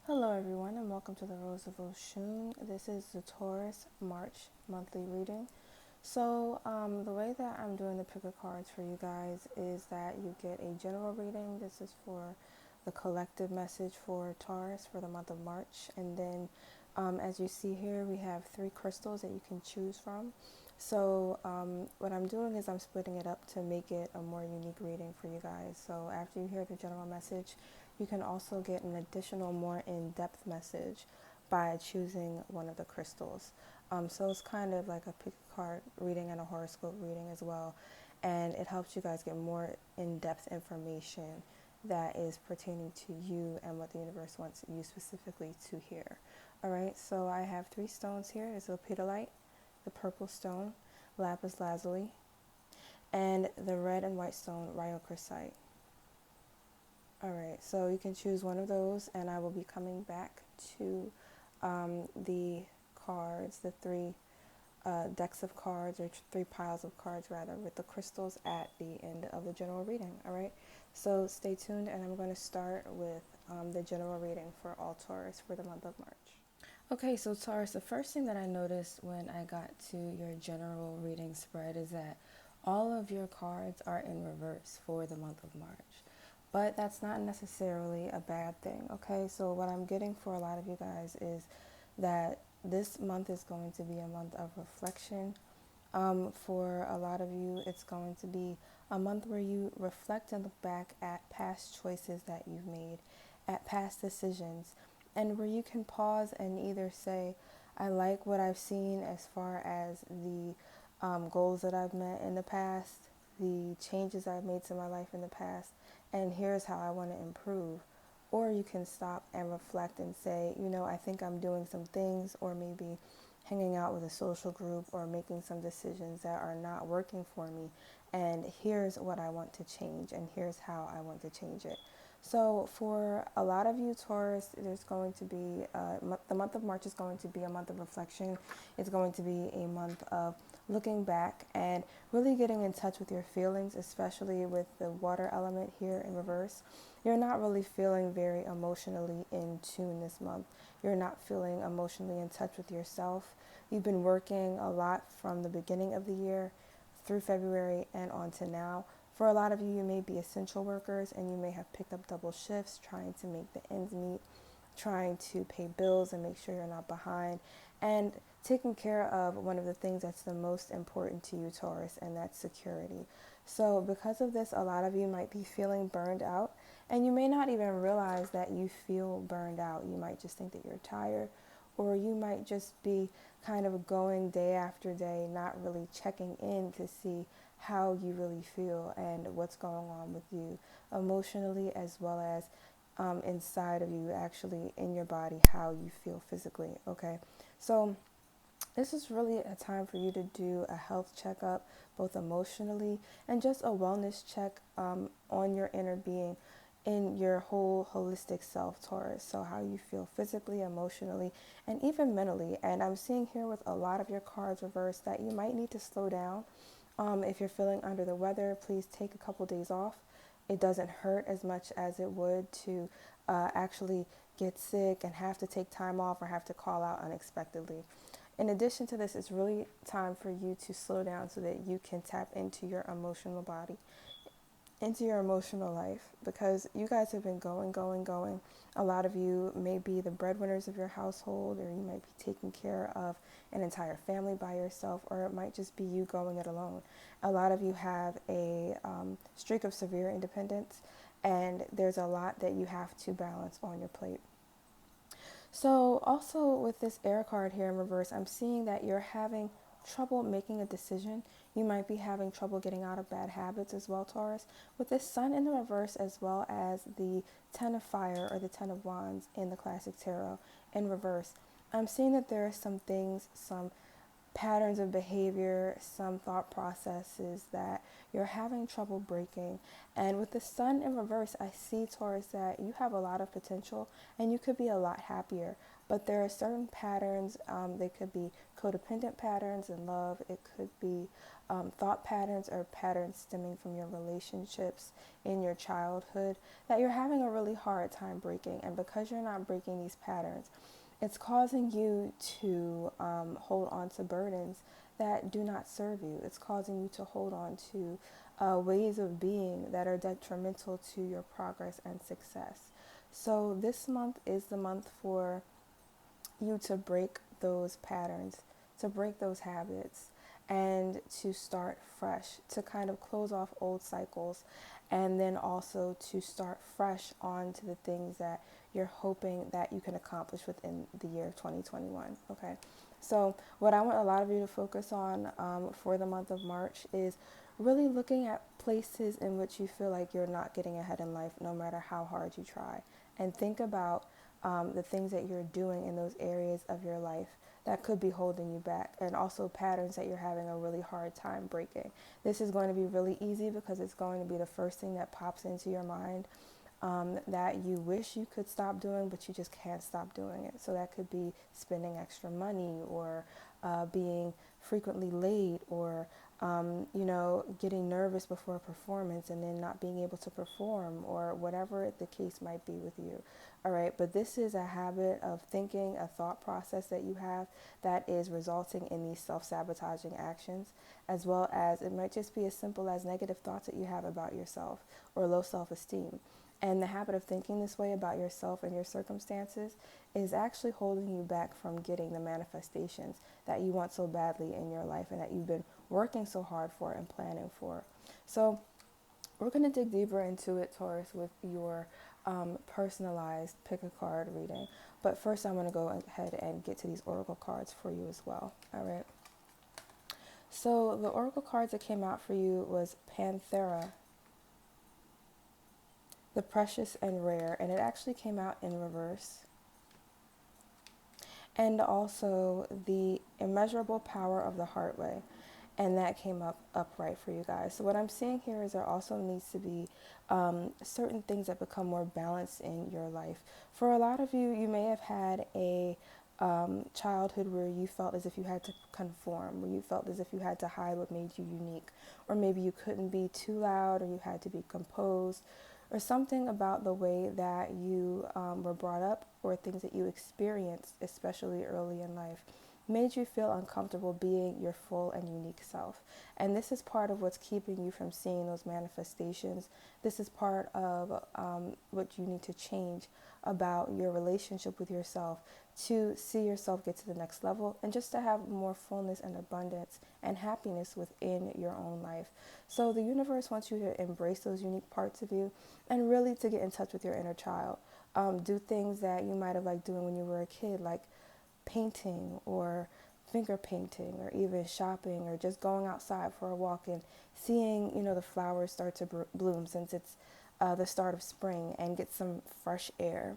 Hello everyone and welcome to the Rose of Oshun. This is the Taurus March monthly reading. The way that I'm doing the pick of cards for you guys is that you get a general reading. This is for the collective message for Taurus for the month of March. And then as you see here, we have 3 crystals that you can choose from. What I'm doing is I'm splitting it up to make it a more unique reading for you guys. So after you hear the general message, you can also get an additional more in-depth message by choosing one of the crystals. So it's kind of like a pick a card reading and a horoscope reading as well. And it helps you guys get more in-depth information that is pertaining to you and what the universe wants you specifically to hear. All right, so I have 3 stones here. There's a pedalite, the purple stone, lapis lazuli, and the red and white stone, rhyochrysite. Alright, so you can choose one of those, and I will be coming back to the cards, the 3 decks of cards, or 3 piles of cards rather, with the crystals at the end of the general reading. Alright, so stay tuned, and I'm going to start with the general reading for all Taurus for the month of March. Okay, so Taurus, the first thing that I noticed when I got to your general reading spread is that all of your cards are in reverse for the month of March. But that's not necessarily a bad thing, okay? So what I'm getting for a lot of you guys is that this month is going to be a month of reflection. For a lot of you, it's going to be a month where you reflect and look back at past choices that you've made, at past decisions, and where you can pause and either say, I like what I've seen as far as the goals that I've met in the past, the changes I've made to my life in the past, and here's how I want to improve. Or you can stop and reflect and say, I think I'm doing some things, or maybe hanging out with a social group or making some decisions that are not working for me. And here's what I want to change, and here's how I want to change it. So for a lot of you Taurus, there's going to be, the month of March is going to be a month of reflection. It's going to be a month of looking back and really getting in touch with your feelings, especially with the water element here in reverse. You're not really feeling very emotionally in tune this month. You're not feeling emotionally in touch with yourself. You've been working a lot from the beginning of the year through February and on to now. For a lot of you, you may be essential workers and you may have picked up double shifts trying to make the ends meet, trying to pay bills and make sure you're not behind, and taking care of one of the things that's the most important to you, Taurus, and that's security. So because of this, a lot of you might be feeling burned out, and you may not even realize that you feel burned out. You might just think that you're tired, or you might just be kind of going day after day, not really checking in to see how you really feel and what's going on with you emotionally, as well as inside of you, actually in your body, how you feel physically. Okay, so this is really a time for you to do a health checkup, both emotionally and just a wellness check on your inner being, in your whole holistic self, Taurus. So how you feel physically, emotionally, and even mentally. And I'm seeing here with a lot of your cards reversed that you might need to slow down. If you're feeling under the weather, please take a couple days off. It doesn't hurt as much as it would to actually get sick and have to take time off or have to call out unexpectedly. In addition to this, it's really time for you to slow down so that you can tap into your emotional body, into your emotional life, because you guys have been going, going, going. A lot of you may be the breadwinners of your household, or you might be taking care of an entire family by yourself, or it might just be you going it alone. A lot of you have a streak of severe independence, and there's a lot that you have to balance on your plate. So also with this air card here in reverse, I'm seeing that you're having trouble making a decision. You might be having trouble getting out of bad habits as well, Taurus. With this sun in the reverse, as well as the 10 of fire or the 10 of wands in the classic tarot in reverse, I'm seeing that there are some things, some patterns of behavior, some thought processes that you're having trouble breaking. And with the sun in reverse, I see, Taurus, that you have a lot of potential and you could be a lot happier. But there are certain patterns, they could be codependent patterns in love, it could be thought patterns or patterns stemming from your relationships in your childhood that you're having a really hard time breaking. And because you're not breaking these patterns, it's causing you to hold on to burdens that do not serve you. It's causing you to hold on to ways of being that are detrimental to your progress and success. So this month is the month for you to break those patterns, to break those habits, and to start fresh, to kind of close off old cycles, and then also to start fresh on to the things that you're hoping that you can accomplish within the year 2021. Okay, so what I want a lot of you to focus on for the month of March is really looking at places in which you feel like you're not getting ahead in life no matter how hard you try, and think about the things that you're doing in those areas of your life that could be holding you back, and also patterns that you're having a really hard time breaking. This is going to be really easy because it's going to be the first thing that pops into your mind that you wish you could stop doing, but you just can't stop doing it. So that could be spending extra money, or being frequently late, or getting nervous before a performance and then not being able to perform, or whatever the case might be with you. All right, but this is a habit of thinking, a thought process that you have that is resulting in these self-sabotaging actions, as well as it might just be as simple as negative thoughts that you have about yourself or low self-esteem. And the habit of thinking this way about yourself and your circumstances is actually holding you back from getting the manifestations that you want so badly in your life and that you've been working so hard for and planning for. So we're going to dig deeper into it, Taurus, with your personalized pick a card reading. But first, I'm going to go ahead and get to these oracle cards for you as well. All right. So the oracle cards that came out for you was Panthera, the precious and rare, and it actually came out in reverse. And also the immeasurable power of the heart way, and that came up upright for you guys. So what I'm seeing here is there also needs to be certain things that become more balanced in your life. For a lot of you, you may have had a childhood where you felt as if you had to conform, where you felt as if you had to hide what made you unique, or maybe you couldn't be too loud, or you had to be composed, or something about the way that you were brought up, or things that you experienced, especially early in life, made you feel uncomfortable being your full and unique self. And this is part of what's keeping you from seeing those manifestations. This is part of what you need to change about your relationship with yourself to see yourself get to the next level, and just to have more fullness and abundance and happiness within your own life. So the universe wants you to embrace those unique parts of you and really to get in touch with your inner child. Do things that you might have liked doing when you were a kid, like painting or finger painting, or even shopping, or just going outside for a walk and seeing, the flowers start to bloom, since it's the start of spring, and get some fresh air.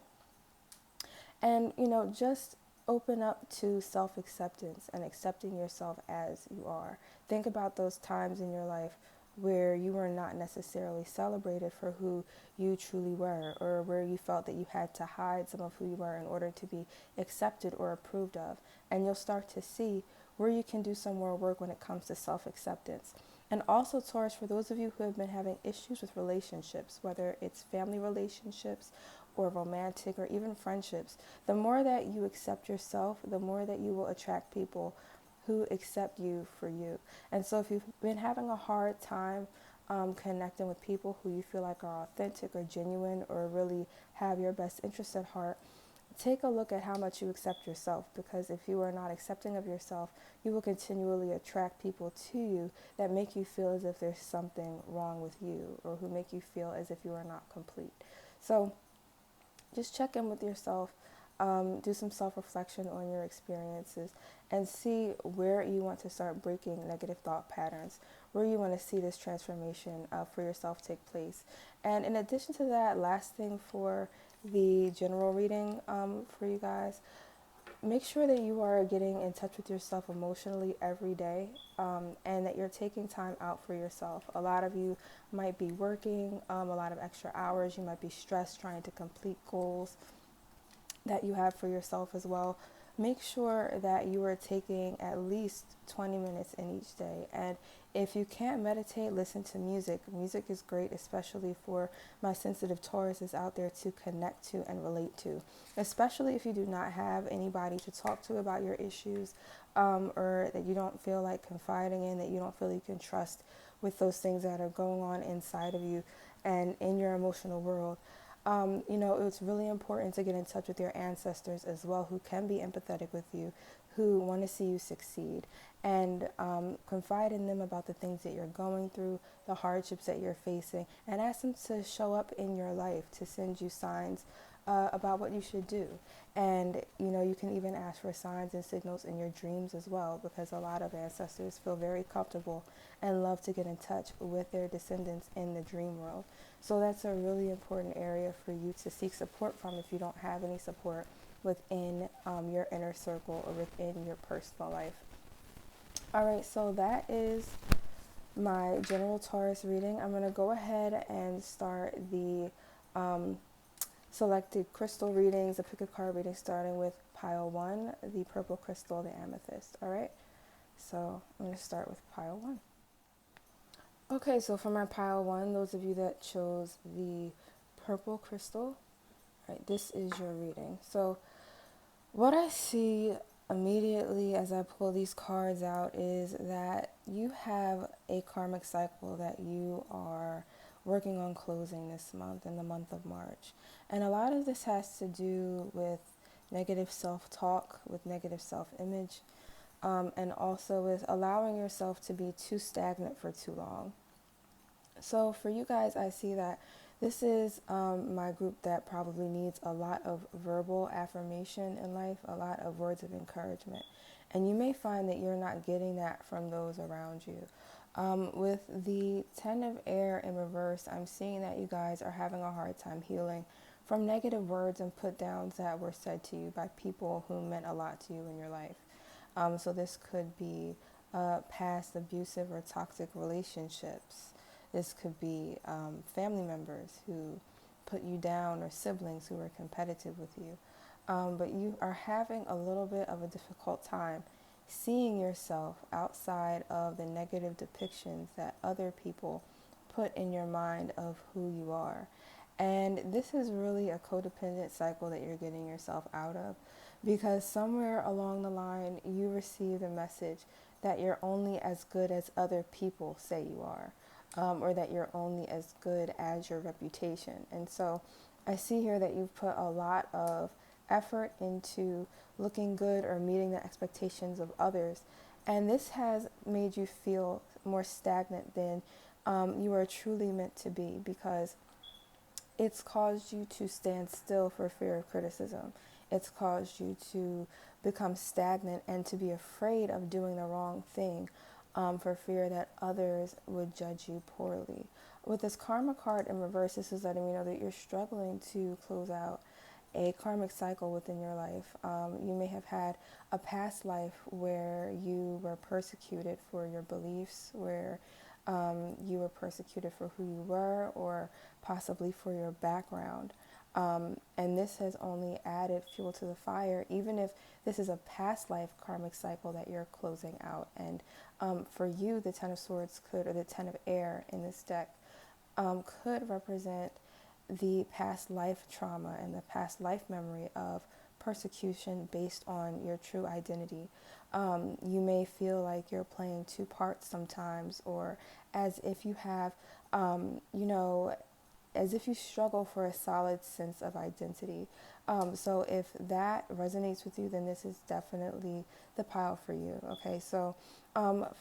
And, just open up to self-acceptance and accepting yourself as you are. Think about those times in your life where you were not necessarily celebrated for who you truly were, or where you felt that you had to hide some of who you were in order to be accepted or approved of. And you'll start to see where you can do some more work when it comes to self-acceptance. And also, Taurus, for those of you who have been having issues with relationships, whether it's family relationships or romantic or even friendships, the more that you accept yourself, the more that you will attract people who accept you for you. And so if you've been having a hard time connecting with people who you feel like are authentic or genuine, or really have your best interests at heart, take a look at how much you accept yourself, because if you are not accepting of yourself, you will continually attract people to you that make you feel as if there's something wrong with you, or who make you feel as if you are not complete. So just check in with yourself, do some self-reflection on your experiences, and see where you want to start breaking negative thought patterns, where you want to see this transformation for yourself take place. And in addition to that, last thing for the general reading for you guys, make sure that you are getting in touch with yourself emotionally every day, and that you're taking time out for yourself. A lot of you might be working a lot of extra hours. You might be stressed trying to complete goals that you have for yourself as well. Make sure that you are taking at least 20 minutes in each day. And if you can't meditate, listen to music. Music is great, especially for my sensitive Tauruses out there to connect to and relate to, especially if you do not have anybody to talk to about your issues, or that you don't feel like confiding in, that you don't feel you can trust with those things that are going on inside of you and in your emotional world. It's really important to get in touch with your ancestors as well, who can be empathetic with you, who want to see you succeed, and confide in them about the things that you're going through, the hardships that you're facing, and ask them to show up in your life, to send you signs about what you should do. And, you can even ask for signs and signals in your dreams as well, because a lot of ancestors feel very comfortable and love to get in touch with their descendants in the dream world. So that's a really important area for you to seek support from if you don't have any support within your inner circle or within your personal life. All right, so that is my general Taurus reading. I'm going to go ahead and start the selected crystal readings, the pick a card reading, starting with pile 1, the purple crystal, the amethyst. All right, so I'm going to start with pile 1. Okay, so for my pile 1, those of you that chose the purple crystal, right, this is your reading. So what I see immediately as I pull these cards out is that you have a karmic cycle that you are working on closing this month, in the month of March. And a lot of this has to do with negative self-talk, with negative self-image, and also with allowing yourself to be too stagnant for too long. So for you guys, I see that this is my group that probably needs a lot of verbal affirmation in life, a lot of words of encouragement. And you may find that you're not getting that from those around you. With the 10 of air in reverse, I'm seeing that you guys are having a hard time healing from negative words and put downs that were said to you by people who meant a lot to you in your life. So this could be past abusive or toxic relationships. This could be family members who put you down, or siblings who were competitive with you. But you are having a little bit of a difficult time seeing yourself outside of the negative depictions that other people put in your mind of who you are. And this is really a codependent cycle that you're getting yourself out of, because somewhere along the line you received a message that you're only as good as other people say you are, or that you're only as good as your reputation. And so I see here that you've put a lot of effort into looking good or meeting the expectations of others. And this has made you feel more stagnant than you are truly meant to be, because it's caused you to stand still for fear of criticism. It's caused you to become stagnant and to be afraid of doing the wrong thing, for fear that others would judge you poorly. With this karma card in reverse, this is letting me know that you're struggling to close out a karmic cycle within your life. You may have had a past life where you were persecuted for your beliefs, where you were persecuted for who you were, or possibly for your background. And this has only added fuel to the fire, even if this is a past life karmic cycle that you're closing out. And for you, the 10 of Swords could, or the 10 of air in this deck, could represent the past life trauma and the past life memory of persecution based on your true identity. You may feel like you're playing two parts sometimes, or as if you have, as if you struggle for a solid sense of identity. So if that resonates with you, then this is definitely the pile for you. Okay, so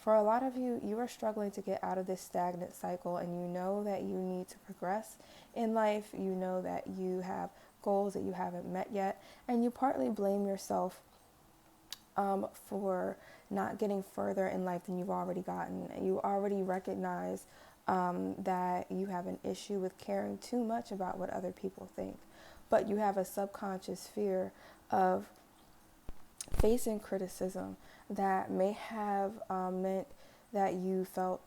for a lot of you, you are struggling to get out of this stagnant cycle, and you know that you need to progress in life. You know that you have goals that you haven't met yet, and you partly blame yourself for not getting further in life than you've already gotten. You already recognize that you have an issue with caring too much about what other people think, but you have a subconscious fear of facing criticism that may have meant that you felt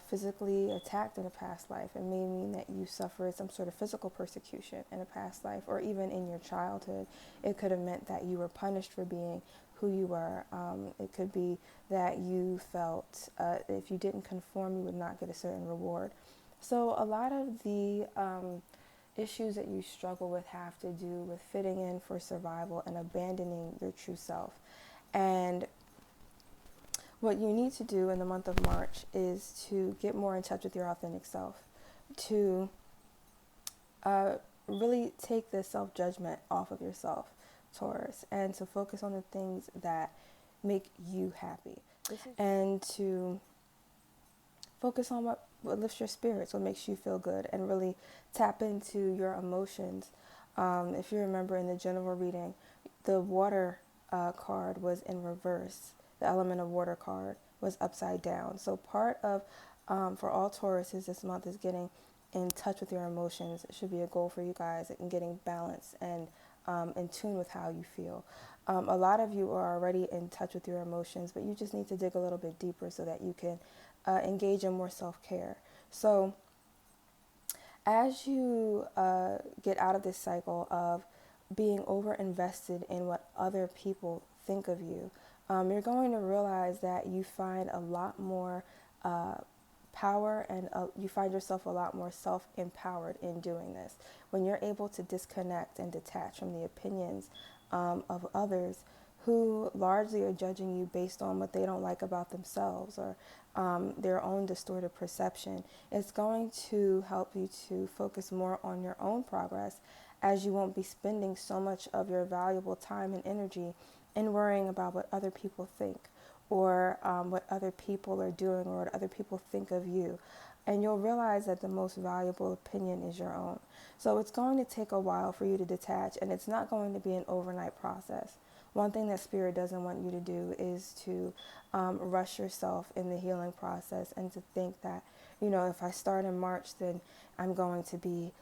physically attacked in a past life. It may mean that you suffered some sort of physical persecution in a past life, or even in your childhood. It could have meant that you were punished for being who you were. It could be that you felt if you didn't conform, you would not get a certain reward. So a lot of the issues that you struggle with have to do with fitting in for survival and abandoning your true self. And what you need to do in the month of March is to get more in touch with your authentic self, to really take the self-judgment off of yourself, Taurus, and to focus on the things that make you happy, and to focus on what lifts your spirits, what makes you feel good, and really tap into your emotions. If you remember in the general reading, the water card was in reverse. The element of water card was upside down. So part of, for all Tauruses this month, is getting in touch with your emotions. It should be a goal for you guys, and getting balanced and in tune with how you feel. A lot of you are already in touch with your emotions, but you just need to dig a little bit deeper so that you can engage in more self-care. So as you get out of this cycle of being over-invested in what other people think of you, you're going to realize that you find a lot more power, and you find yourself a lot more self-empowered in doing this. When you're able to disconnect and detach from the opinions of others who largely are judging you based on what they don't like about themselves, or their own distorted perception, it's going to help you to focus more on your own progress, as you won't be spending so much of your valuable time and energy in worrying about what other people think, or what other people are doing, or what other people think of you. And you'll realize that the most valuable opinion is your own. So it's going to take a while for you to detach, and it's not going to be an overnight process. One thing that Spirit doesn't want you to do is to rush yourself in the healing process, and to think that, if I start in March, then I'm going to be,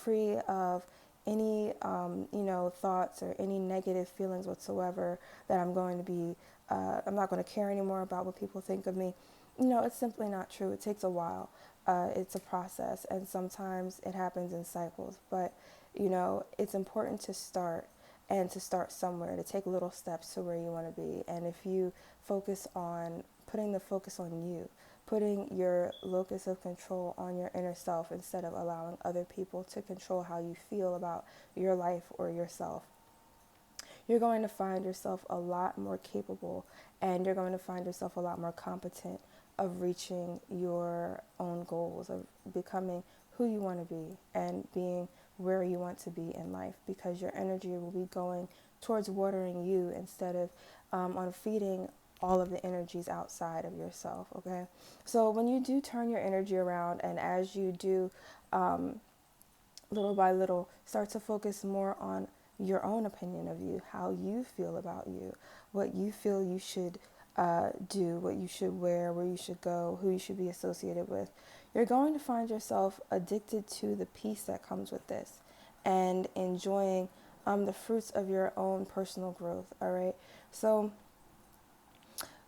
free of any, thoughts or any negative feelings whatsoever, that I'm going to be, I'm not going to care anymore about what people think of me. It's simply not true. It takes a while. It's a process, and sometimes it happens in cycles. But, it's important to start, and to start somewhere, to take little steps to where you want to be. And if you focus on putting the focus on you, putting your locus of control on your inner self, instead of allowing other people to control how you feel about your life or yourself, you're going to find yourself a lot more capable, and you're going to find yourself a lot more competent of reaching your own goals, of becoming who you want to be, and being where you want to be in life, because your energy will be going towards watering you, instead of on feeding all of the energies outside of yourself. Okay, so when you do turn your energy around, and as you do little by little start to focus more on your own opinion of you, how you feel about you, what you feel you should do, what you should wear, where you should go, who you should be associated with, you're going to find yourself addicted to the peace that comes with this, and enjoying the fruits of your own personal growth. All right, so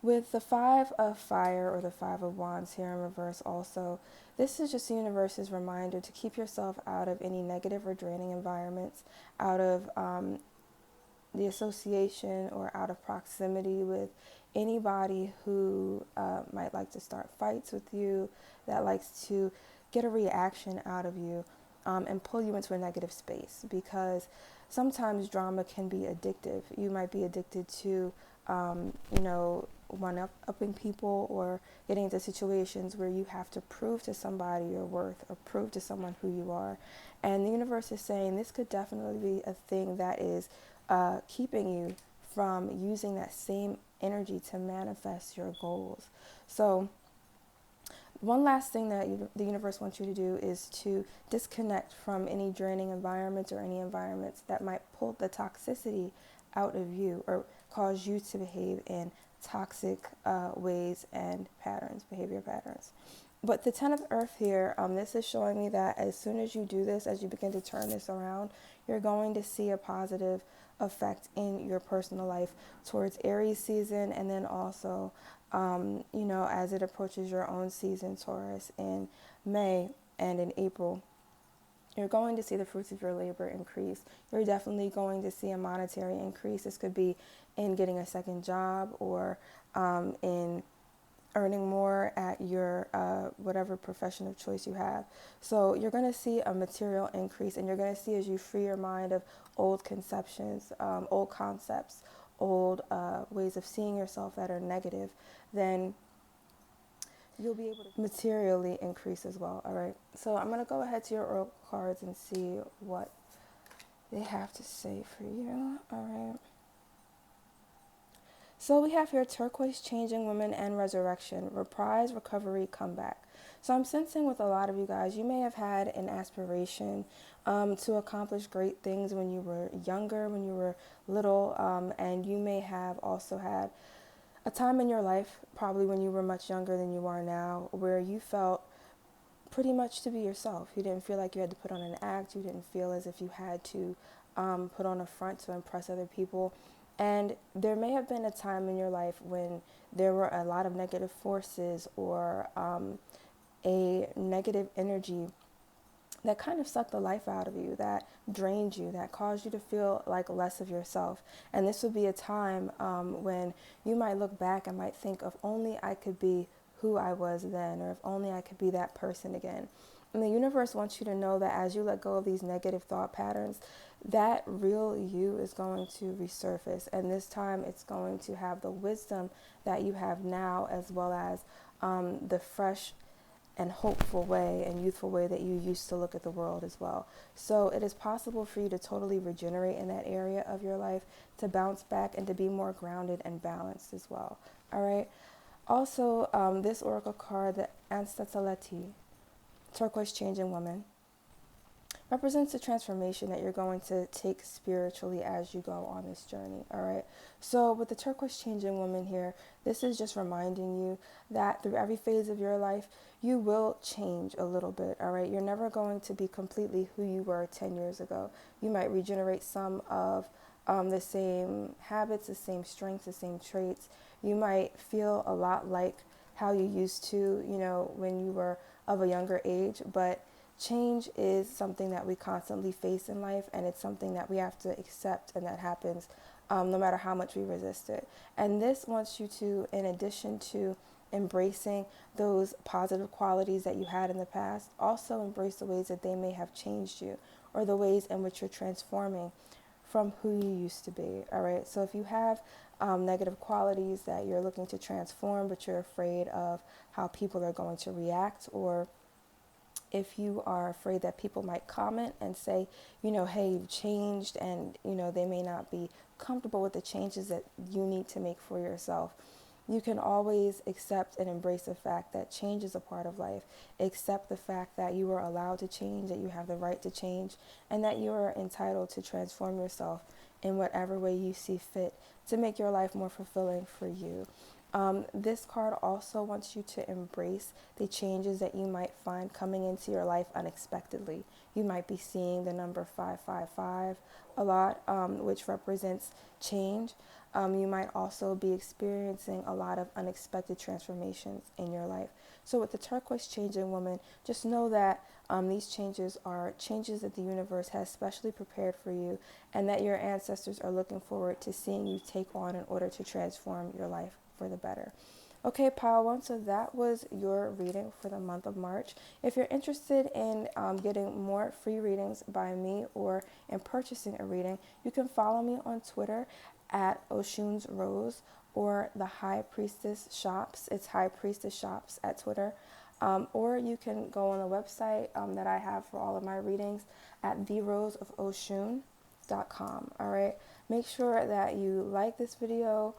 with the Five of Fire, or the Five of Wands here in reverse also, this is just the universe's reminder to keep yourself out of any negative or draining environments, out of the association or out of proximity with anybody who might like to start fights with you, that likes to get a reaction out of you, and pull you into a negative space, because sometimes drama can be addictive. You might be addicted to, one-upping people, or getting into situations where you have to prove to somebody your worth, or prove to someone who you are. And the universe is saying this could definitely be a thing that is keeping you from using that same energy to manifest your goals. So one last thing that the universe wants you to do is to disconnect from any draining environments, or any environments that might pull the toxicity out of you, or cause you to behave in toxic ways and patterns, behavior patterns. But the 10 of Earth here, this is showing me that as soon as you do this, as you begin to turn this around, you're going to see a positive effect in your personal life towards Aries season, and then also, as it approaches your own season, Taurus, in May and in April. You're going to see the fruits of your labor increase. You're definitely going to see a monetary increase. This could be in getting a second job, or in earning more at your whatever profession of choice you have. So you're going to see a material increase, and you're going to see, as you free your mind of old conceptions, old concepts, old ways of seeing yourself that are negative, then you'll be able to materially increase as well. All right. So I'm going to go ahead to your oracle cards and see what they have to say for you. All right. So we have here turquoise, changing woman, and resurrection, reprise, recovery, comeback. So I'm sensing with a lot of you guys, you may have had an aspiration to accomplish great things when you were younger, when you were little, and you may have also had a time in your life, probably when you were much younger than you are now, where you felt pretty much to be yourself. You didn't feel like you had to put on an act. You didn't feel as if you had to put on a front to impress other people. And there may have been a time in your life when there were a lot of negative forces, or a negative energy that kind of sucked the life out of you, that drained you, that caused you to feel like less of yourself. And this would be a time when you might look back and might think, of only I could be who I was then, or if only I could be that person again. And the universe wants you to know that as you let go of these negative thought patterns, that real you is going to resurface. And this time it's going to have the wisdom that you have now, as well as the fresh and hopeful way and youthful way that you used to look at the world as well. So it is possible for you to totally regenerate in that area of your life, to bounce back and to be more grounded and balanced as well. All right. Also, this oracle card, the Anstataleti, turquoise changing woman, represents the transformation that you're going to take spiritually as you go on this journey. All right. So with the turquoise changing woman here, this is just reminding you that through every phase of your life, you will change a little bit. All right. You're never going to be completely who you were 10 years ago. You might regenerate some of the same habits, the same strengths, the same traits. You might feel a lot like how you used to, when you were of a younger age, but change is something that we constantly face in life, and it's something that we have to accept, and that happens no matter how much we resist it. And this wants you to, in addition to embracing those positive qualities that you had in the past, also embrace the ways that they may have changed you, or the ways in which you're transforming from who you used to be. All right. So if you have negative qualities that you're looking to transform, but you're afraid of how people are going to react, or if you are afraid that people might comment and say, hey, you've changed, and, they may not be comfortable with the changes that you need to make for yourself, you can always accept and embrace the fact that change is a part of life. Accept the fact that you are allowed to change, that you have the right to change, and that you are entitled to transform yourself in whatever way you see fit to make your life more fulfilling for you. This card also wants you to embrace the changes that you might find coming into your life unexpectedly. You might be seeing the number 555 a lot, which represents change. You might also be experiencing a lot of unexpected transformations in your life. So with the turquoise changing woman, just know that these changes are changes that the universe has specially prepared for you, and that your ancestors are looking forward to seeing you take on in order to transform your life for the better. Okay, pile one, so that was your reading for the month of March. If you're interested in getting more free readings by me, or in purchasing a reading, you can follow me on Twitter at Oshun's Rose, or the High Priestess Shops. It's High Priestess Shops at Twitter. Or you can go on the website that I have for all of my readings at theroseofoshun.com. All right. Make sure that you like this video,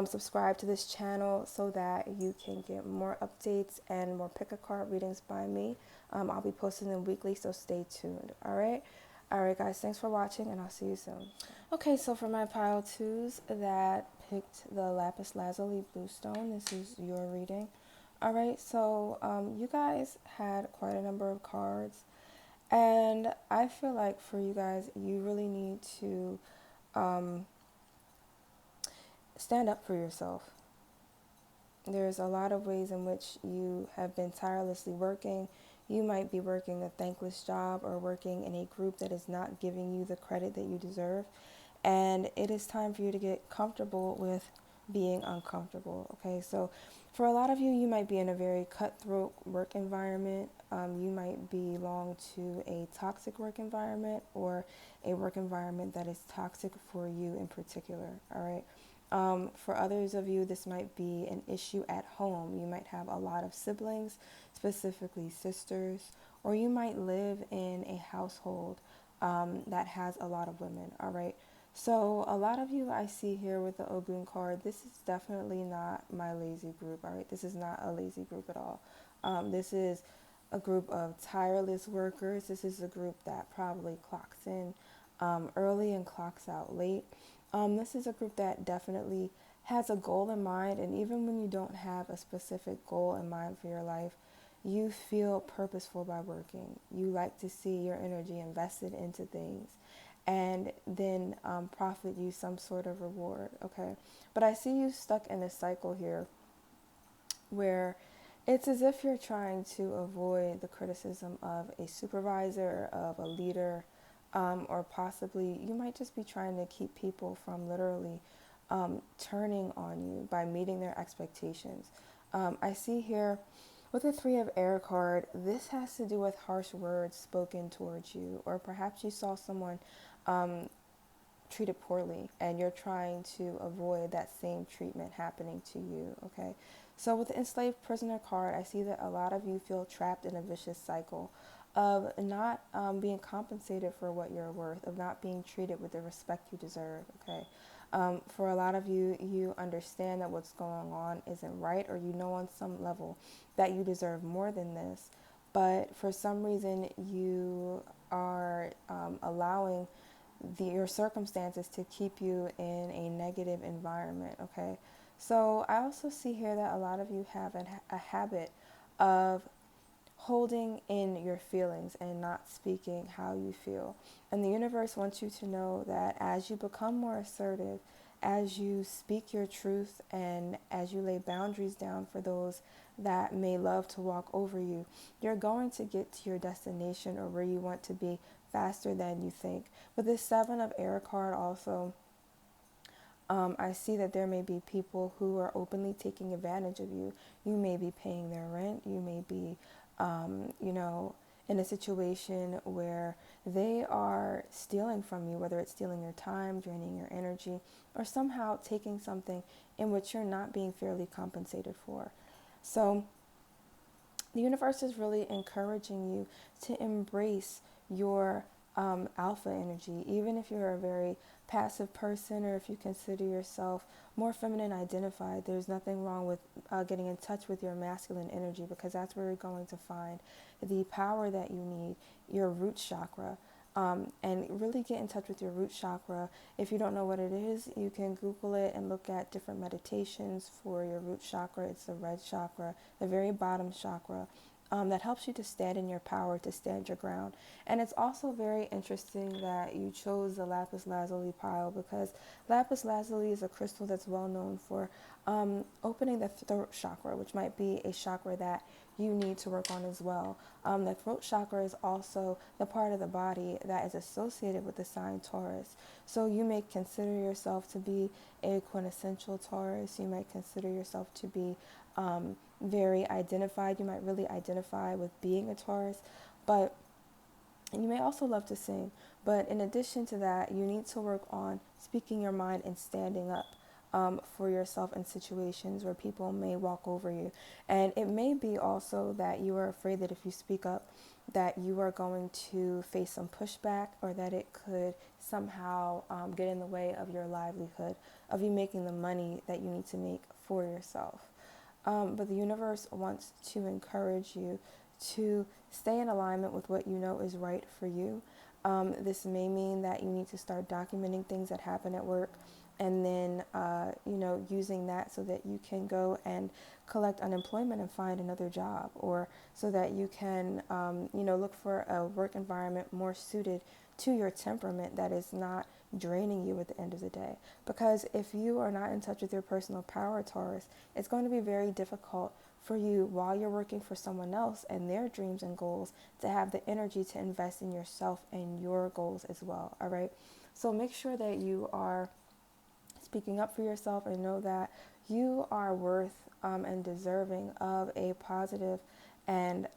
subscribe to this channel so that you can get more updates and more pick a card readings by me. I'll be posting them weekly, so stay tuned. All right. All right, guys. Thanks for watching, and I'll see you soon. Okay, so for my pile twos that picked the lapis lazuli blue stone, this is your reading. All right, so you guys had quite a number of cards, and I feel like for you guys, you really need to um, stand up for yourself. There's a lot of ways in which you have been tirelessly working. You might be working a thankless job or working in a group that is not giving you the credit that you deserve. And it is time for you to get comfortable with being uncomfortable. Okay, so for a lot of you, you might be in a very cutthroat work environment. You might belong to a toxic work environment or a work environment that is toxic for you in particular. All right. For others of you, this might be an issue at home. You might have a lot of siblings, specifically sisters, or you might live in a household that has a lot of women. All right. So a lot of you I see here with the Ogun card, this is definitely not my lazy group. All right. This is not a lazy group at all. This is a group of tireless workers. This is a group that probably clocks in early and clocks out late. This is a group that definitely has a goal in mind, and even when you don't have a specific goal in mind for your life, you feel purposeful by working. You like to see your energy invested into things and then profit you some sort of reward, okay? But I see you stuck in a cycle here where it's as if you're trying to avoid the criticism of a supervisor, of a leader, or possibly you might just be trying to keep people from literally turning on you by meeting their expectations. I see here with the Three of Air card, this has to do with harsh words spoken towards you, or perhaps you saw someone um, treated poorly and you're trying to avoid that same treatment happening to you, okay? So with the enslaved prisoner card, I see that a lot of you feel trapped in a vicious cycle of not being compensated for what you're worth, of not being treated with the respect you deserve, okay? For a lot of you, you understand that what's going on isn't right, or you know on some level that you deserve more than this, but for some reason you are allowing your circumstances to keep you in a negative environment, okay? So I also see here that a lot of you have a habit of holding in your feelings and not speaking how you feel. And the universe wants you to know that as you become more assertive, as you speak your truth, and as you lay boundaries down for those that may love to walk over you, you're going to get to your destination or where you want to be faster than you think. With this Seven of Air card also, I see that there may be people who are openly taking advantage of you. You may be paying their rent. You may be, in a situation where they are stealing from you, whether it's stealing your time, draining your energy, or somehow taking something in which you're not being fairly compensated for. So the universe is really encouraging you to embrace your alpha energy, even if you're a very passive person or if you consider yourself more feminine identified. There's nothing wrong with getting in touch with your masculine energy, because that's where you're going to find the power that you need, your root chakra. And really get in touch with your root chakra. If you don't know what it is, you can Google it and look at different meditations for your root chakra. It's the red chakra, the very bottom chakra. That helps you to stand in your power, to stand your ground. And it's also very interesting that you chose the lapis lazuli pile, because lapis lazuli is a crystal that's well known for opening the throat chakra, which might be a chakra that you need to work on as well. The throat chakra is also the part of the body that is associated with the sign Taurus. So you may consider yourself to be a quintessential Taurus. You might consider yourself to be very identified. You might really identify with being a Taurus, but you may also love to sing. But in addition to that, you need to work on speaking your mind and standing up for yourself in situations where people may walk over you. And it may be also that you are afraid that if you speak up, that you are going to face some pushback, or that it could somehow get in the way of your livelihood, of you making the money that you need to make for yourself. But the universe wants to encourage you to stay in alignment with what you know is right for you. This may mean that you need to start documenting things that happen at work, and then, using that so that you can go and collect unemployment and find another job, or so that you can, look for a work environment more suited to your temperament that is not draining you at the end of the day. Because if you are not in touch with your personal power, Taurus, it's going to be very difficult for you while you're working for someone else and their dreams and goals to have the energy to invest in yourself and your goals as well. All right. So make sure that you are speaking up for yourself and know that you are worth and deserving of a positive and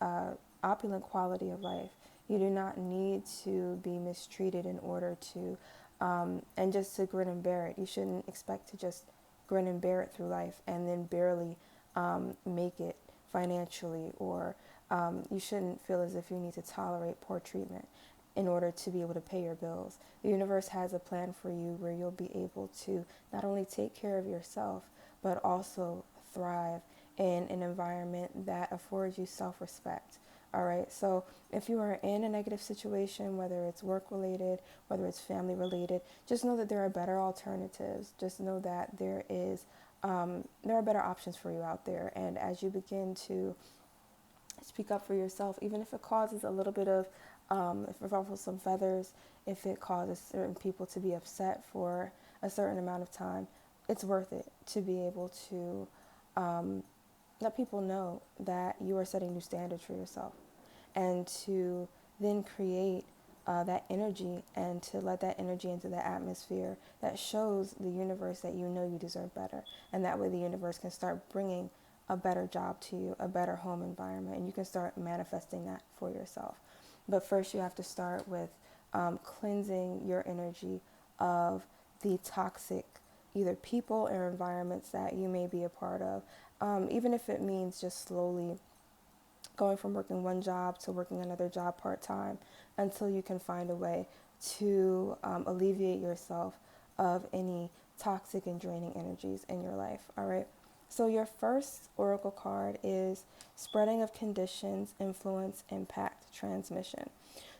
opulent quality of life. You do not need to be mistreated in order to, and just to grin and bear it. You shouldn't expect to just grin and bear it through life and then barely make it financially, or you shouldn't feel as if you need to tolerate poor treatment in order to be able to pay your bills. The universe has a plan for you where you'll be able to not only take care of yourself, but also thrive in an environment that affords you self-respect. All right. So if you are in a negative situation, whether it's work related, whether it's family related, just know that there are better alternatives. Just know that there are better options for you out there. And as you begin to speak up for yourself, even if it causes a little bit of, if it ruffles some feathers, if it causes certain people to be upset for a certain amount of time, it's worth it to be able to let people know that you are setting new standards for yourself, and to then create that energy, and to let that energy into the atmosphere that shows the universe that you know you deserve better. And that way the universe can start bringing a better job to you, a better home environment, and you can start manifesting that for yourself. But first you have to start with cleansing your energy of the toxic either people or environments that you may be a part of, even if it means just slowly going from working one job to working another job part-time until you can find a way to alleviate yourself of any toxic and draining energies in your life. All right. So your first oracle card is spreading of conditions, influence, impact, transmission.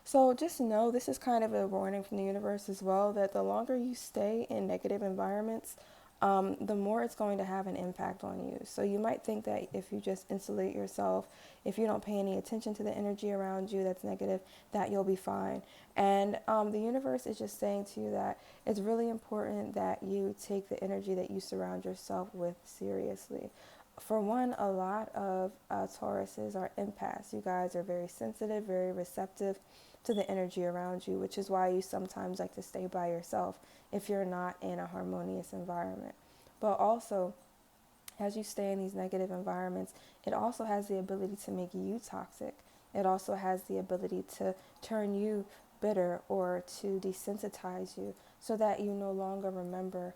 So just know this is kind of a warning from the universe as well, that the longer you stay in negative environments, the more it's going to have an impact on you. So you might think that if you just insulate yourself, if you don't pay any attention to the energy around you that's negative, that you'll be fine. And the universe is just saying to you that it's really important that you take the energy that you surround yourself with seriously. For one, a lot of Tauruses are empaths. You guys are very sensitive, very receptive to the energy around you, which is why you sometimes like to stay by yourself if you're not in a harmonious environment. But also, as you stay in these negative environments, it also has the ability to make you toxic. It also has the ability to turn you bitter or to desensitize you, so that you no longer remember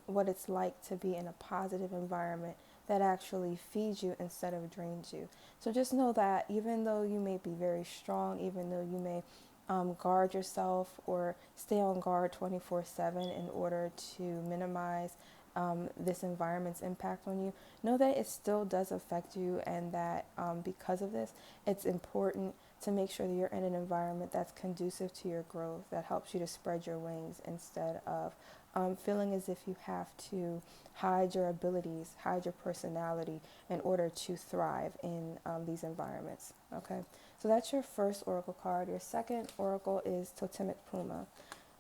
what it's like to be in a positive environment that actually feeds you instead of drains you. So just know that even though you may be very strong, even though you may guard yourself or stay on guard 24/7 in order to minimize this environment's impact on you, know that it still does affect you, and that because of this, it's important to make sure that you're in an environment that's conducive to your growth, that helps you to spread your wings instead of feeling as if you have to hide your abilities, hide your personality in order to thrive in these environments. Okay, so that's your first oracle card. Your second oracle is Totemic Puma,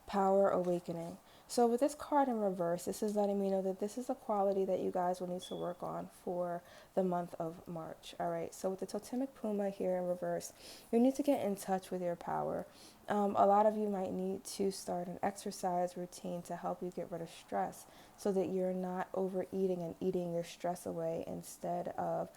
Power Awakening. So with this card in reverse, this is letting me know that this is a quality that you guys will need to work on for the month of March. All right. So with the Totemic Puma here in reverse, you need to get in touch with your power. A lot of you might need to start an exercise routine to help you get rid of stress, so that you're not overeating and eating your stress away instead of,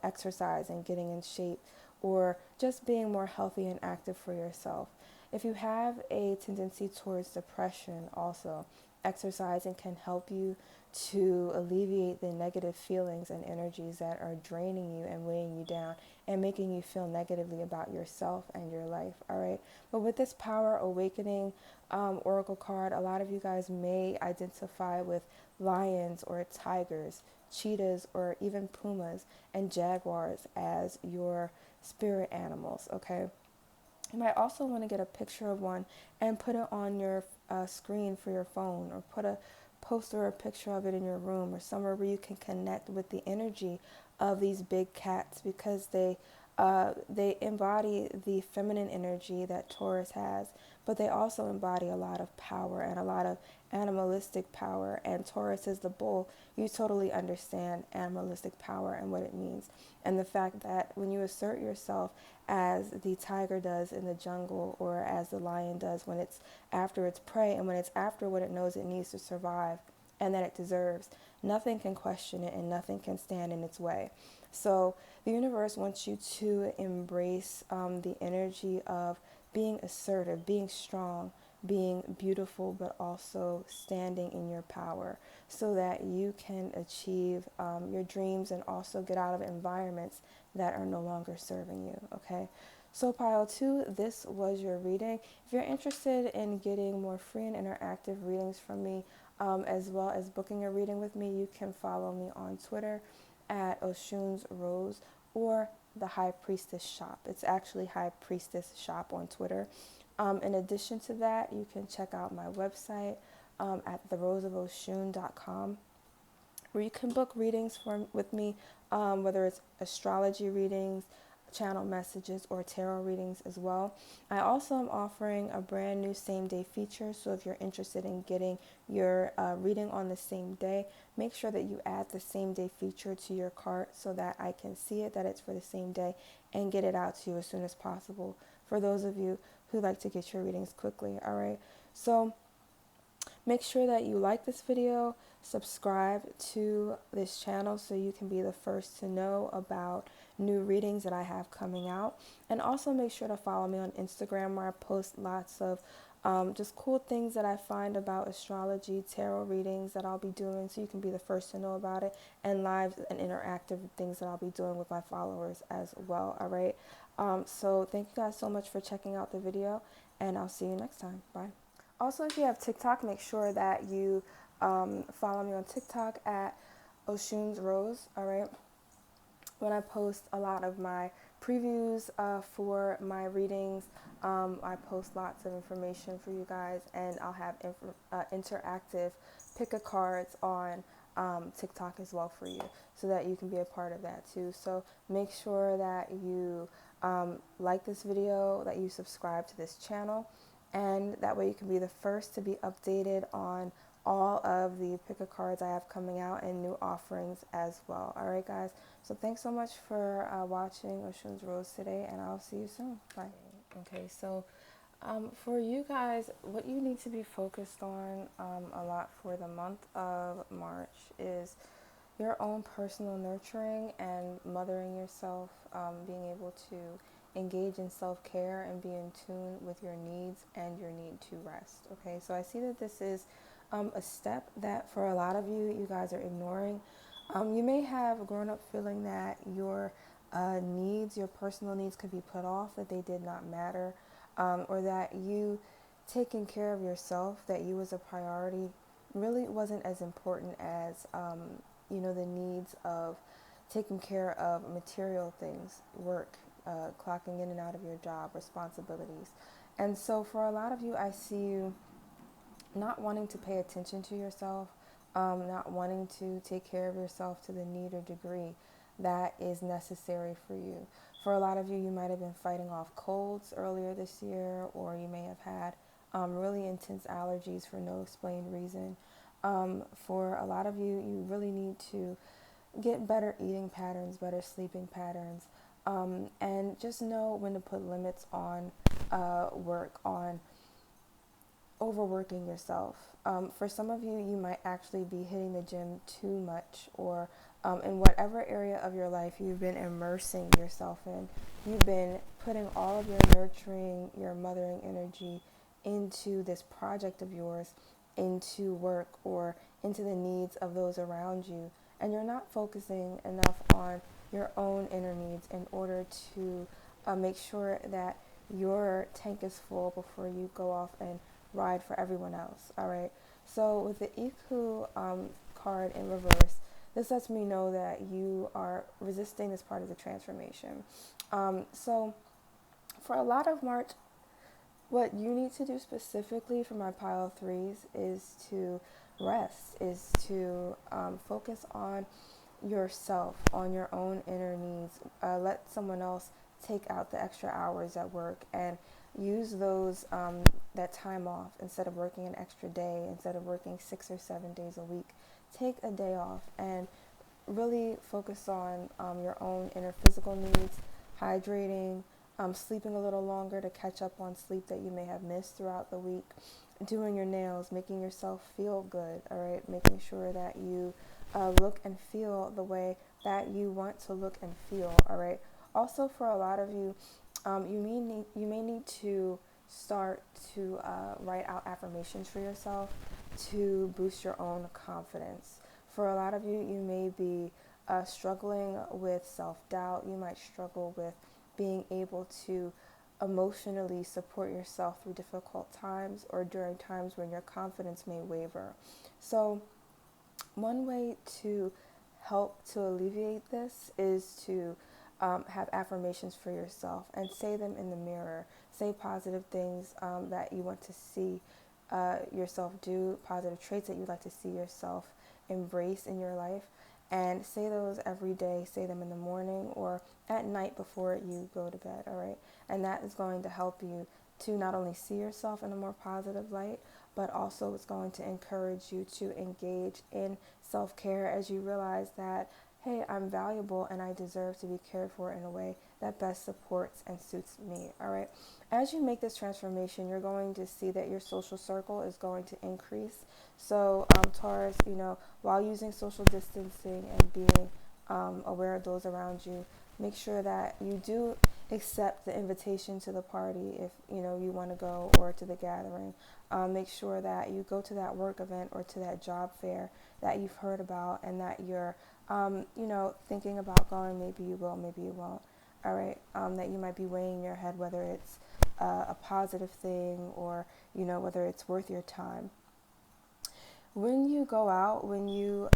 exercising, getting in shape, or just being more healthy and active for yourself. If you have a tendency towards depression also, exercising can help you to alleviate the negative feelings and energies that are draining you and weighing you down and making you feel negatively about yourself and your life. All right. But with this Power Awakening oracle card, a lot of you guys may identify with lions or tigers, cheetahs, or even pumas and jaguars as your spirit animals. Okay. You might also want to get a picture of one and put it on your screen for your phone, or put a poster or a picture of it in your room or somewhere where you can connect with the energy of these big cats, because they embody the feminine energy that Taurus has, but they also embody a lot of power and a lot of animalistic power. And Taurus is the bull. You totally understand animalistic power and what it means. And the fact that when you assert yourself as the tiger does in the jungle, or as the lion does when it's after its prey, and when it's after what it knows it needs to survive and that it deserves, nothing can question it and nothing can stand in its way. So the universe wants you to embrace the energy of being assertive, being strong, being beautiful, but also standing in your power, so that you can achieve your dreams and also get out of environments that are no longer serving you. Okay. So pile 2, this was your reading. If you're interested in getting more free and interactive readings from me, as well as booking a reading with me, you can follow me on Twitter at Oshun's Rose, or the High Priestess Shop. It's actually High Priestess Shop on Twitter. In addition to that, you can check out my website at theroseofoshun.com, where you can book readings with me, whether it's astrology readings, channel messages, or tarot readings as well. I also am offering a brand new same-day feature, so if you're interested in getting your reading on the same day, make sure that you add the same-day feature to your cart so that I can see it, that it's for the same day, and get it out to you as soon as possible, for those of you who like to get your readings quickly. All right, so make sure that you like this video, subscribe to this channel so you can be the first to know about new readings that I have coming out. And also make sure to follow me on Instagram, where I post lots of just cool things that I find about astrology, tarot readings that I'll be doing, so you can be the first to know about it, and live and interactive things that I'll be doing with my followers as well. All right. So thank you guys so much for checking out the video, and I'll see you next time. Bye. Also, if you have TikTok, make sure that you follow me on TikTok at Oshun's Rose, all right? When I post a lot of my previews for my readings, I post lots of information for you guys, and I'll have interactive pick-a-cards on TikTok as well for you, so that you can be a part of that too. So make sure that you like this video, that you subscribe to this channel, and that way you can be the first to be updated on all of the pick-a-cards I have coming out and new offerings as well. All right, guys. So thanks so much for watching Oshun's Rose today, and I'll see you soon. Bye. Okay, so for you guys, what you need to be focused on a lot for the month of March is your own personal nurturing and mothering yourself, being able to engage in self-care and be in tune with your needs and your need to rest. Okay, so I see that this is a step that for a lot of you, you guys are ignoring. You may have grown up feeling that your needs, your personal needs, could be put off, that they did not matter, or that you taking care of yourself, that you as a priority, really wasn't as important as the needs of taking care of material things, work, clocking in and out of your job, responsibilities. And so for a lot of you, I see you not wanting to pay attention to yourself, not wanting to take care of yourself to the need or degree that is necessary for you. For a lot of you, you might have been fighting off colds earlier this year, or you may have had really intense allergies for no explained reason. For a lot of you, you really need to get better eating patterns, better sleeping patterns, and just know when to put limits on work, on overworking yourself. For some of you, you might actually be hitting the gym too much, or in whatever area of your life you've been immersing yourself in, you've been putting all of your nurturing, your mothering energy into this project of yours, into work, or into the needs of those around you, and you're not focusing enough on your own inner needs in order to make sure that your tank is full before you go off and ride for everyone else. All right. So with the Iku card in reverse, this lets me know that you are resisting this part of the transformation. So For a lot of March, what you need to do specifically for my pile threes is to rest, is to focus on yourself, on your own inner needs. Let someone else take out the extra hours at work and use those that time off instead of working an extra day, instead of working 6 or 7 days a week. Take a day off and really focus on your own inner physical needs, hydrating, sleeping a little longer to catch up on sleep that you may have missed throughout the week, doing your nails, making yourself feel good, all right, making sure that you look and feel the way that you want to look and feel, all right. Also, for a lot of you, you may need to start to write out affirmations for yourself to boost your own confidence. For a lot of you, you may be struggling with self-doubt. You might struggle with being able to emotionally support yourself through difficult times or during times when your confidence may waver. So one way to help to alleviate this is to have affirmations for yourself and say them in the mirror. Say positive things that you want to see yourself do, positive traits that you'd like to see yourself embrace in your life, and say those every day. Say them in the morning or at night before you go to bed, all right? And that is going to help you to not only see yourself in a more positive light, but also it's going to encourage you to engage in self-care as you realize that, hey, I'm valuable and I deserve to be cared for in a way that best supports and suits me, all right? As you make this transformation, you're going to see that your social circle is going to increase. So, Taurus, while using social distancing and being aware of those around you, make sure that you do accept the invitation to the party if you want to go, or to the gathering. Make sure that you go to that work event or to that job fair that you've heard about and that you're thinking about going. Maybe you will, maybe you won't. All right, that you might be weighing in your head whether it's a positive thing or whether it's worth your time. When you go out, when you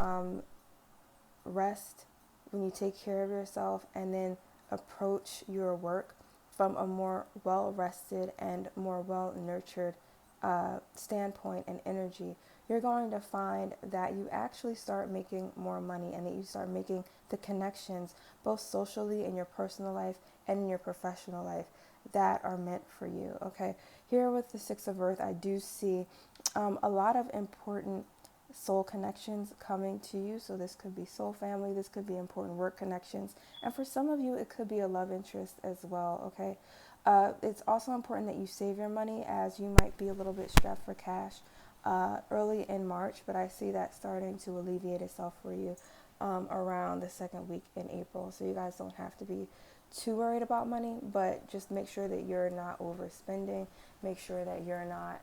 rest, when you take care of yourself, and then approach your work from a more well-rested and more well-nurtured standpoint and energy, you're going to find that you actually start making more money and that you start making the connections both socially in your personal life and in your professional life that are meant for you, okay? Here with the Six of Earth, I do see a lot of important soul connections coming to you. So this could be soul family, this could be important work connections, and for some of you it could be a love interest as well, okay? It's also important that you save your money, as you might be a little bit strapped for cash early in March, but I see that starting to alleviate itself for you around the second week in April. So you guys don't have to be too worried about money, but just make sure that you're not overspending. Make sure that you're not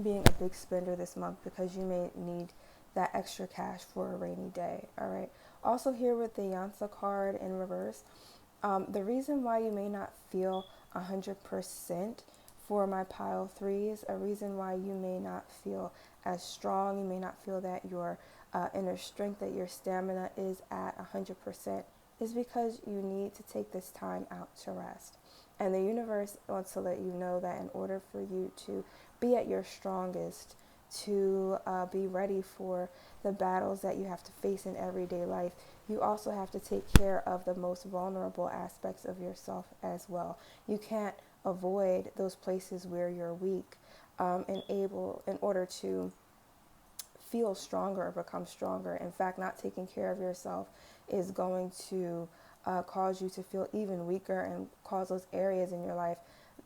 being a big spender this month, because you may need that extra cash for a rainy day, all right? Also, here with the Yansa card in reverse, the reason why you may not feel 100% for my pile threes, a reason why you may not feel as strong, you may not feel that your inner strength, that your stamina is at 100%, is because you need to take this time out to rest. And the universe wants to let you know that in order for you to be at your strongest, to be ready for the battles that you have to face in everyday life, you also have to take care of the most vulnerable aspects of yourself as well. You can't avoid those places where you're weak in order to feel stronger or become stronger. In fact, not taking care of yourself is going to cause you to feel even weaker and cause those areas in your life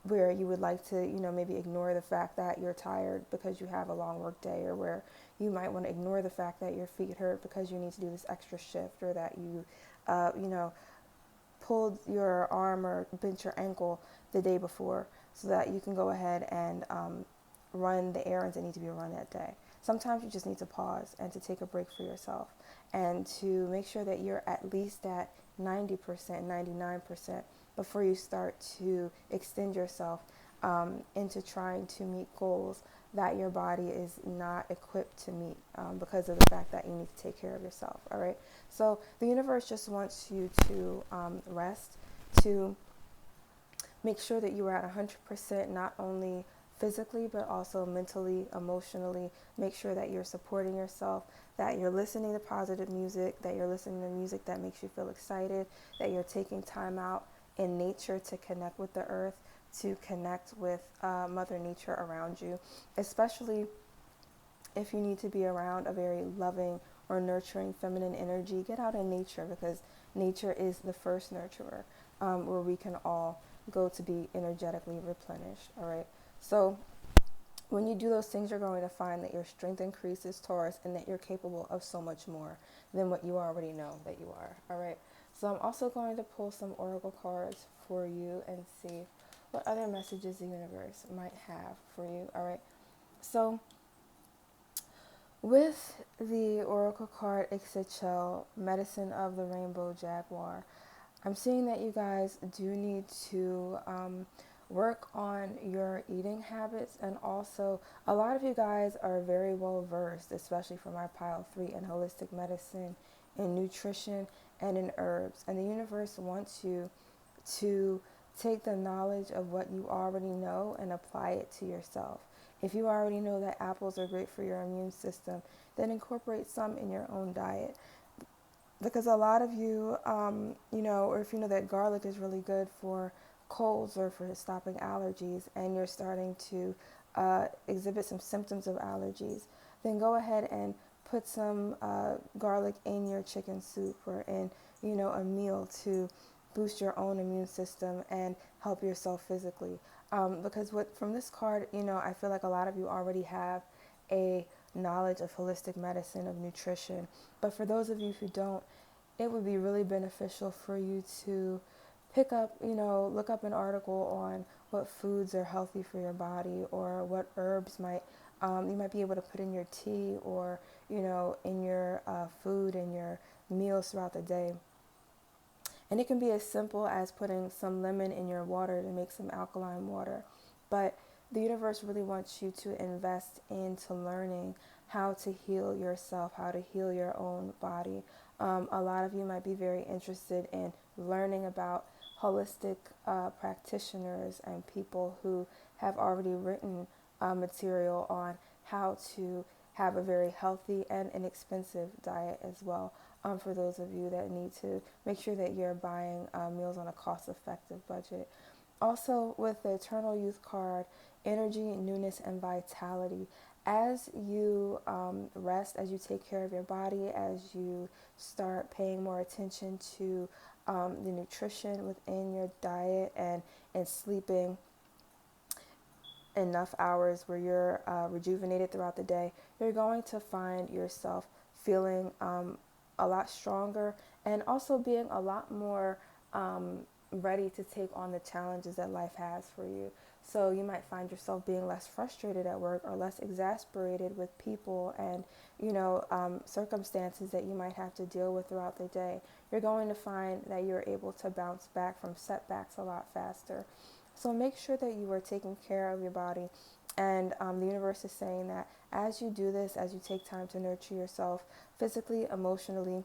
where you would like to, maybe ignore the fact that you're tired because you have a long work day, or where you might want to ignore the fact that your feet hurt because you need to do this extra shift, or that you, pulled your arm or bent your ankle the day before so that you can go ahead and run the errands that need to be run that day. Sometimes you just need to pause and to take a break for yourself and to make sure that you're at least at 90%, 99% before you start to extend yourself into trying to meet goals that your body is not equipped to meet because of the fact that you need to take care of yourself, all right? So the universe just wants you to rest, to make sure that you are at 100%, not only physically, but also mentally, emotionally. Make sure that you're supporting yourself, that you're listening to positive music, that you're listening to music that makes you feel excited, that you're taking time out in nature to connect with the earth, to connect with Mother Nature around you, especially if you need to be around a very loving or nurturing feminine energy. Get out in nature, because nature is the first nurturer, where we can all go to be energetically replenished. All right. So when you do those things, you're going to find that your strength increases, Taurus, and that you're capable of so much more than what you already know that you are. All right. So I'm also going to pull some oracle cards for you and see what other messages the universe might have for you. All right. So with the oracle card Ixachel, Medicine of the Rainbow Jaguar, I'm seeing that you guys do need to work on your eating habits, and also a lot of you guys are very well versed, especially for my pile 3, in holistic medicine, in nutrition, and in herbs. And the universe wants you to take the knowledge of what you already know and apply it to yourself. If you already know that apples are great for your immune system, then incorporate some in your own diet. Because a lot of you, or if you know that garlic is really good for colds or for stopping allergies, and you're starting to exhibit some symptoms of allergies, then go ahead and put some garlic in your chicken soup or in, a meal to boost your own immune system and help yourself physically. Because from this card, I feel like a lot of you already have a knowledge of holistic medicine, of nutrition. But for those of you who don't, it would be really beneficial for you to pick up, look up an article on what foods are healthy for your body, or what herbs you might be able to put in your tea, or, in your food and your meals throughout the day. And it can be as simple as putting some lemon in your water to make some alkaline water. But the universe really wants you to invest into learning how to heal yourself, how to heal your own body. A lot of you might be very interested in learning about holistic practitioners and people who have already written material on how to have a very healthy and inexpensive diet as well, for those of you that need to make sure that you're buying meals on a cost-effective budget. Also, with the Eternal Youth card, energy, newness, and vitality. As you rest, as you take care of your body, as you start paying more attention to the nutrition within your diet, and sleeping enough hours where you're rejuvenated throughout the day, you're going to find yourself feeling a lot stronger, and also being a lot more ready to take on the challenges that life has for you. So you might find yourself being less frustrated at work, or less exasperated with people and, circumstances that you might have to deal with throughout the day. You're going to find that you're able to bounce back from setbacks a lot faster. So make sure that you are taking care of your body. And the universe is saying that as you do this, as you take time to nurture yourself physically, emotionally,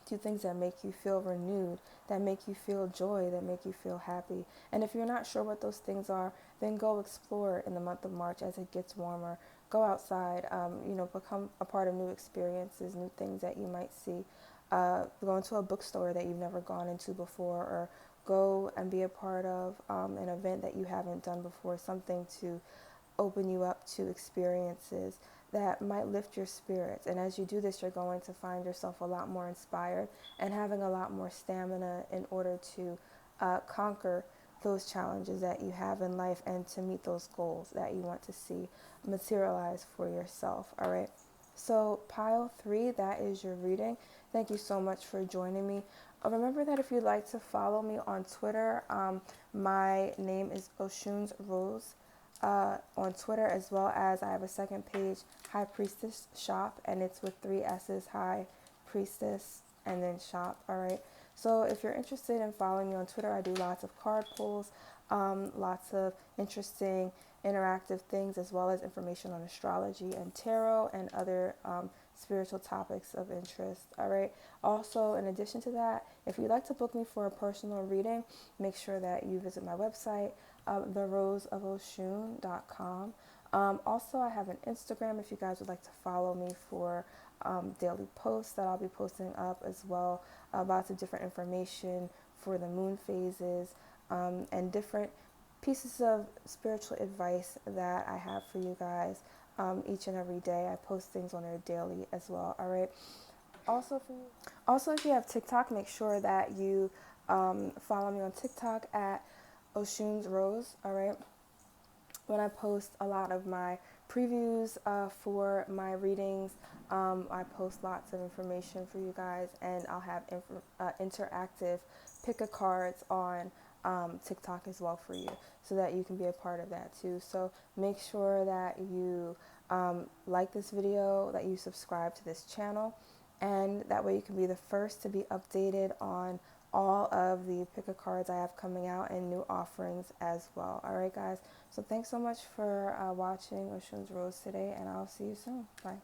do things that make you feel renewed, that make you feel joy, that make you feel happy. And if you're not sure what those things are, then go explore in the month of March as it gets warmer. Go outside, become a part of new experiences, new things that you might see. Go into a bookstore that you've never gone into before, or go and be a part of an event that you haven't done before, something to open you up to experiences that might lift your spirits. And as you do this, you're going to find yourself a lot more inspired and having a lot more stamina in order to conquer those challenges that you have in life, and to meet those goals that you want to see materialize for yourself. All right. So pile 3, that is your reading. Thank you so much for joining me. Remember that if you'd like to follow me on Twitter, my name is Oshun's Rose on Twitter, as well as I have a second page, High Priestess Shop, and it's with 3 S's, High Priestess, and then Shop. All right. So if you're interested in following me on Twitter, I do lots of card pulls, lots of interesting interactive things, as well as information on astrology and tarot and other spiritual topics of interest. All right. Also, in addition to that, if you'd like to book me for a personal reading, make sure that you visit my website, theroseofoshun.com. Also, I have an Instagram if you guys would like to follow me for daily posts that I'll be posting up as well. Lots of different information for the moon phases and different pieces of spiritual advice that I have for you guys each and every day. I post things on there daily as well. All right. Also, if you have TikTok, make sure that you follow me on TikTok at Oshun's Rose. All right. When I post a lot of my previews for my readings, I post lots of information for you guys, and I'll have interactive pick a cards on TikTok as well for you, so that you can be a part of that too. So make sure that you like this video, that you subscribe to this channel, and that way you can be the first to be updated on all of the pick a cards I have coming out and new offerings as well. All right, guys. So thanks so much for watching Oshun's Rose today, and I'll see you soon. Bye.